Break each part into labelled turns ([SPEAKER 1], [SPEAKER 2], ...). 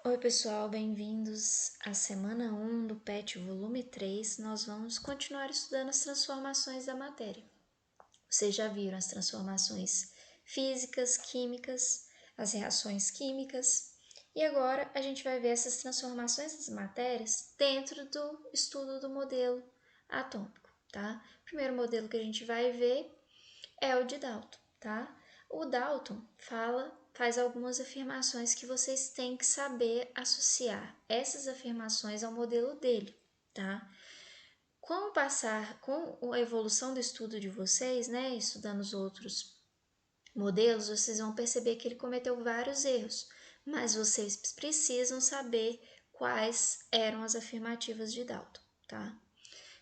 [SPEAKER 1] Oi pessoal, bem-vindos à semana 1 do PET volume 3. Nós vamos continuar estudando as transformações da matéria. Vocês já viram as transformações físicas, químicas, as reações químicas, e agora a gente vai ver essas transformações das matérias dentro do estudo do modelo atômico, tá? O primeiro modelo que a gente vai ver é o de Dalton, tá? O Dalton faz algumas afirmações que vocês têm que saber associar essas afirmações ao modelo dele, tá? Com a evolução do estudo de vocês, né, estudando os outros modelos, vocês vão perceber que ele cometeu vários erros, mas vocês precisam saber quais eram as afirmativas de Dalton, tá?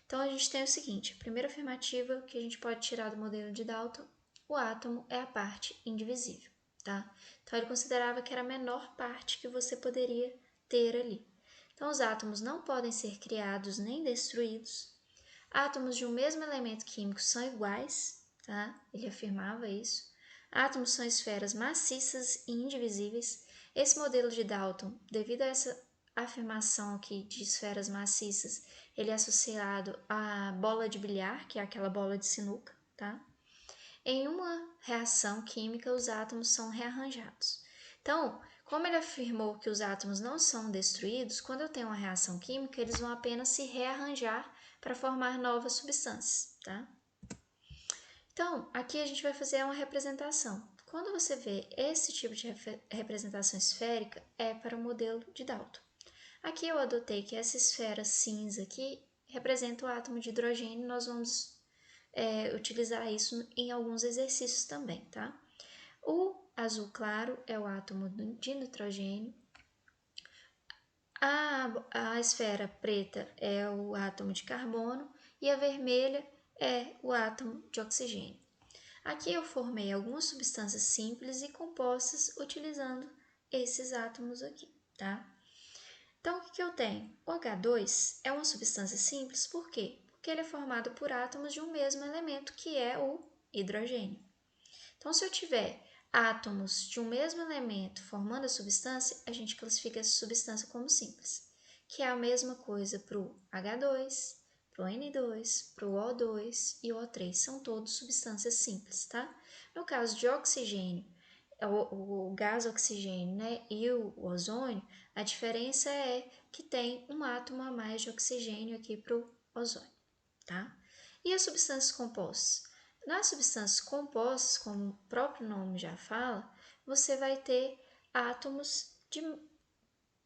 [SPEAKER 1] Então a gente tem o seguinte: a primeira afirmativa que a gente pode tirar do modelo de Dalton: o átomo é a parte indivisível, tá? Então ele considerava que era a menor parte que você poderia ter ali. Então os átomos não podem ser criados nem destruídos. Átomos de um mesmo elemento químico são iguais, tá? Ele afirmava isso. Átomos são esferas maciças e indivisíveis. Esse modelo de Dalton, devido a essa afirmação aqui de esferas maciças, ele é associado à bola de bilhar, que é aquela bola de sinuca, tá? Em uma reação química, os átomos são rearranjados. Então, como ele afirmou que os átomos não são destruídos, quando eu tenho uma reação química, eles vão apenas se rearranjar para formar novas substâncias, tá? Então, aqui a gente vai fazer uma representação. Quando você vê esse tipo de representação esférica, é para o modelo de Dalton. Aqui eu adotei que essa esfera cinza aqui representa o átomo de hidrogênio. Nós vamos utilizar isso em alguns exercícios também, tá? O azul claro é o átomo de nitrogênio. A esfera preta é o átomo de carbono e a vermelha é o átomo de oxigênio. Aqui eu formei algumas substâncias simples e compostas utilizando esses átomos aqui, tá? Então, o que eu tenho? O H2 é uma substância simples, por quê? Porque ele é formado por átomos de um mesmo elemento, que é o hidrogênio. Então, se eu tiver átomos de um mesmo elemento formando a substância, a gente classifica essa substância como simples, que é a mesma coisa para o H2, para o N2, para o O2 e o O3. São todos substâncias simples, tá? No caso de oxigênio, o gás oxigênio, né, e o ozônio, a diferença é que tem um átomo a mais de oxigênio aqui para o ozônio, tá? E as substâncias compostas? Nas substâncias compostas, como o próprio nome já fala, você vai ter átomos de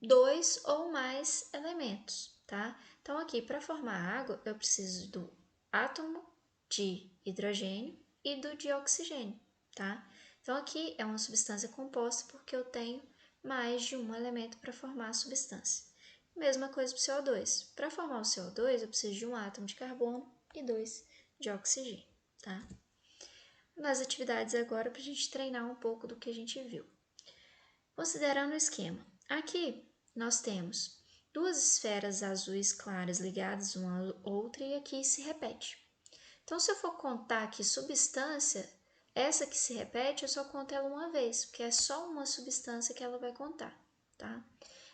[SPEAKER 1] dois ou mais elementos, tá? Então, aqui, para formar água, eu preciso do átomo de hidrogênio e do de oxigênio, tá? Então, aqui é uma substância composta porque eu tenho mais de um elemento para formar a substância. Mesma coisa para o CO2. Para formar o CO2, eu preciso de um átomo de carbono e dois de oxigênio, tá? Nas atividades agora, para a gente treinar um pouco do que a gente viu. Considerando o esquema. Aqui nós temos duas esferas azuis claras ligadas uma à outra e aqui se repete. Então, se eu for contar aqui substância, essa que se repete, eu só conto ela uma vez, porque é só uma substância que ela vai contar, tá?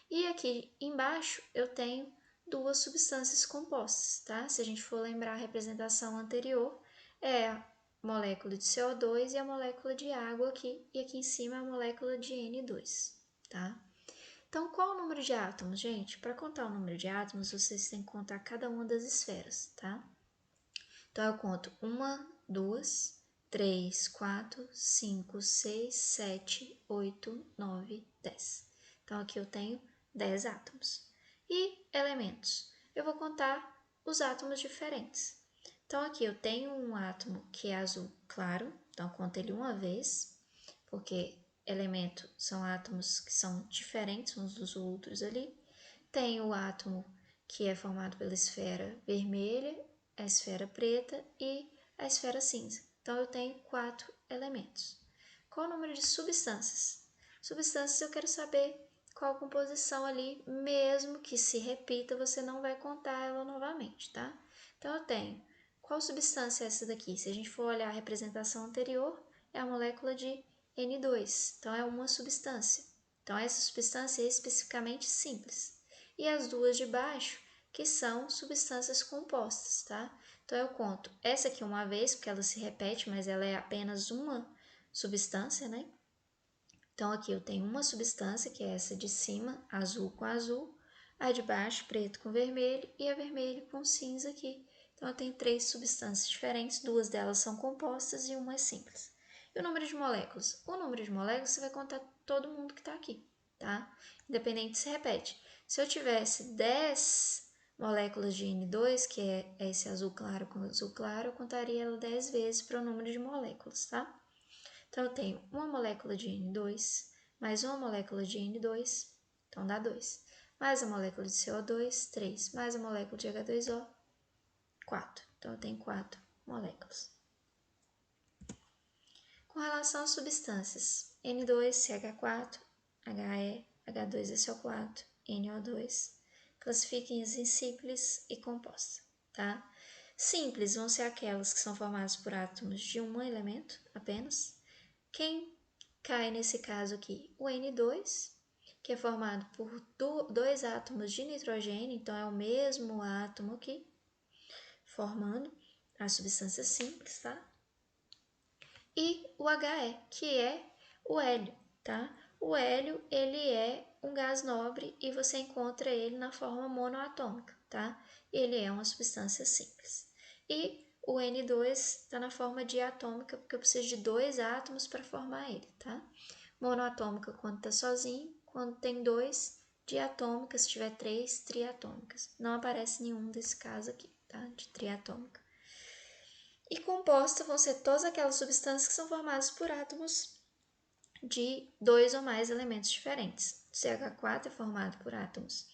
[SPEAKER 1] E aqui embaixo eu tenho duas substâncias compostas, tá? Se a gente for lembrar a representação anterior, é a molécula de CO2 e a molécula de água aqui, e aqui em cima a molécula de N2, tá? Então, qual o número de átomos, gente? Para contar o número de átomos, vocês têm que contar cada uma das esferas, tá? Então, eu conto 1, 2, 3, 4, 5, 6, 7, 8, 9, 10. Então, aqui eu tenho 10 átomos. E elementos? Eu vou contar os átomos diferentes. Então, aqui eu tenho um átomo que é azul claro, então eu conto ele uma vez, porque elemento são átomos que são diferentes uns dos outros ali. Tem o átomo que é formado pela esfera vermelha, a esfera preta e a esfera cinza. Então, eu tenho 4 elementos. Qual o número de substâncias? Substâncias eu quero saber qual a composição ali, mesmo que se repita, você não vai contar ela novamente, tá? Então, eu tenho, qual substância é essa daqui? Se a gente for olhar a representação anterior, é a molécula de N2, então é uma substância. Então, essa substância é especificamente simples. E as duas de baixo, que são substâncias compostas, tá? Então, eu conto essa aqui uma vez, porque ela se repete, mas ela é apenas uma substância, né? Então, aqui eu tenho uma substância, que é essa de cima, azul com azul, a de baixo, preto com vermelho, e a vermelho com cinza aqui. Então, eu tenho 3 substâncias diferentes, 2 delas são compostas e uma é simples. E o número de moléculas? O número de moléculas você vai contar todo mundo que está aqui, tá? Independente se repete. Se eu tivesse 10 moléculas de N2, que é esse azul claro com azul claro, eu contaria ela 10 vezes para o número de moléculas, tá? Então, eu tenho uma molécula de N2, mais uma molécula de N2, então dá 2. Mais a molécula de CO2, 3. Mais a molécula de H2O, 4. Então, eu tenho 4 moléculas. Com relação às substâncias, N2CH4, HE, H2SO4, NO2, classifiquem-as em simples e composta, tá? Simples vão ser aquelas que são formadas por átomos de um elemento apenas. Quem cai nesse caso aqui? O N2, que é formado por 2 átomos de nitrogênio, então é o mesmo átomo aqui, formando a substância simples, tá? E o HE, que é o hélio, tá? O hélio, ele é um gás nobre e você encontra ele na forma monoatômica, tá? Ele é uma substância simples. E o N2 está na forma diatômica, porque eu preciso de 2 átomos para formar ele, tá? Monoatômica quando está sozinho, quando tem 2, diatômica, se tiver 3, triatômicas. Não aparece nenhum desse caso aqui, tá? De triatômica. E composta vão ser todas aquelas substâncias que são formadas por átomos de 2 ou mais elementos diferentes. O CH4 é formado por átomos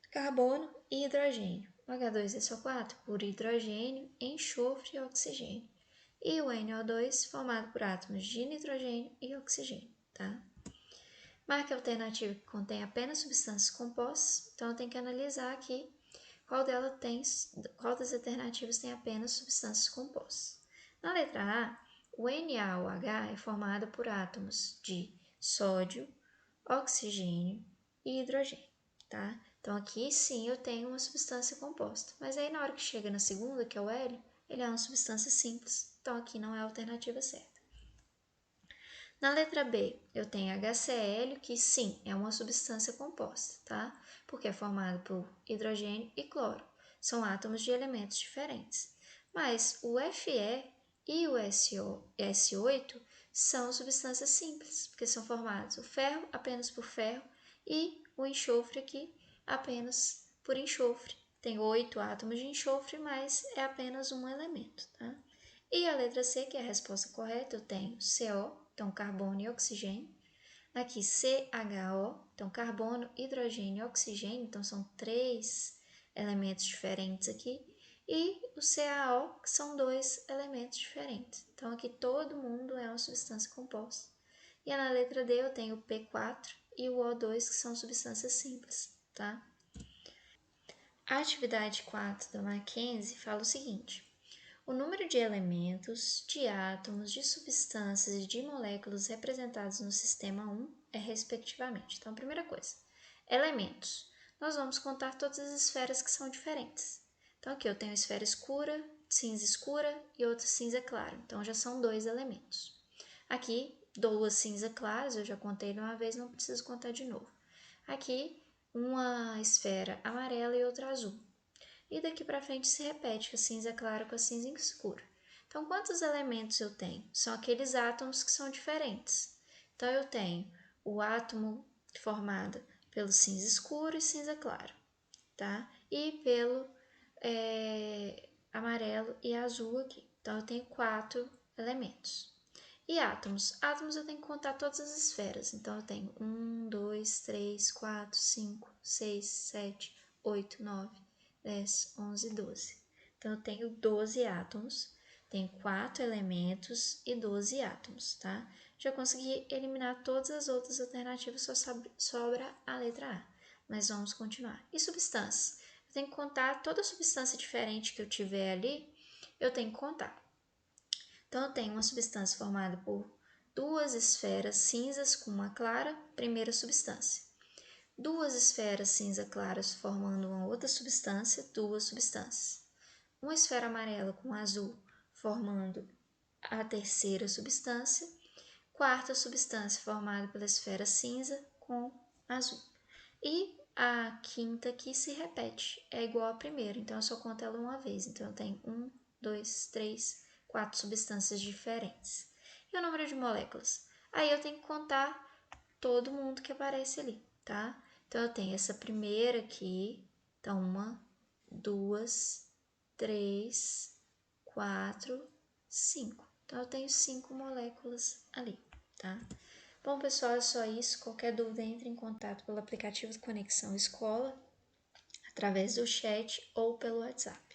[SPEAKER 1] de carbono e hidrogênio. O H2SO4 por hidrogênio, enxofre e oxigênio. E o NO2 formado por átomos de nitrogênio e oxigênio, tá? Marque a alternativa que contém apenas substâncias compostas, então eu tenho que analisar aqui qual das alternativas tem apenas substâncias compostas. Na letra A, o NaOH é formado por átomos de sódio, oxigênio e hidrogênio, tá? Então, aqui sim eu tenho uma substância composta, mas aí na hora que chega na segunda, que é o hélio, ele é uma substância simples, então aqui não é a alternativa certa. Na letra B, eu tenho HCl, que sim, é uma substância composta, tá? Porque é formado por hidrogênio e cloro. São átomos de elementos diferentes. Mas o Fe e o S8 são substâncias simples, porque são formados o ferro apenas por ferro e o enxofre aqui apenas por enxofre. Tem 8 átomos de enxofre, mas é apenas um elemento, tá? E a letra C, que é a resposta correta, eu tenho CO, então carbono e oxigênio. Aqui CHO, então carbono, hidrogênio e oxigênio, então são 3 elementos diferentes aqui. E o CaO, que são 2 elementos diferentes. Então aqui todo mundo é uma substância composta. E na letra D eu tenho o P4 e o O2, que são substâncias simples, tá? A atividade 4 da Mackenzie fala o seguinte: o número de elementos, de átomos, de substâncias e de moléculas representados no sistema 1 é respectivamente. Então, a primeira coisa, elementos. Nós vamos contar todas as esferas que são diferentes. Então, aqui eu tenho esfera escura, cinza escura e outra cinza clara. Então, já são 2 elementos. Aqui, 2 cinza claras, eu já contei de uma vez, não preciso contar de novo. Aqui, uma esfera amarela e outra azul. E daqui para frente se repete a cinza clara com a cinza escura. Então, quantos elementos eu tenho? São aqueles átomos que são diferentes. Então, eu tenho o átomo formado pelo cinza escuro e cinza claro, tá? E pelo amarelo e azul aqui. Então, eu tenho 4 elementos. E átomos? Átomos eu tenho que contar todas as esferas. Então, eu tenho 1, 2, 3, 4, 5, 6, 7, 8, 9, 10, 11, 12. Então, eu tenho 12 átomos, tenho 4 elementos e 12 átomos, tá? Já consegui eliminar todas as outras alternativas, só sobra a letra A. Mas vamos continuar. E substâncias? Eu tenho que contar toda substância diferente que eu tiver ali, eu tenho que contar. Então, eu tenho uma substância formada por 2 esferas cinzas com uma clara, primeira substância. 2 esferas cinza claras formando uma outra substância, 2 substâncias. Uma esfera amarela com azul formando a terceira substância. Quarta substância formada pela esfera cinza com azul. E a quinta aqui se repete, é igual à primeira, então eu só conto ela uma vez. Então eu tenho 1, 2, 3, 4 substâncias diferentes. E o número de moléculas? Aí eu tenho que contar todo mundo que aparece ali, tá? Então eu tenho essa primeira aqui, então 1, 2, 3, 4, 5. Então eu tenho 5 moléculas ali, tá? Bom, pessoal, é só isso. Qualquer dúvida, entre em contato pelo aplicativo de Conexão Escola, através do chat ou pelo WhatsApp.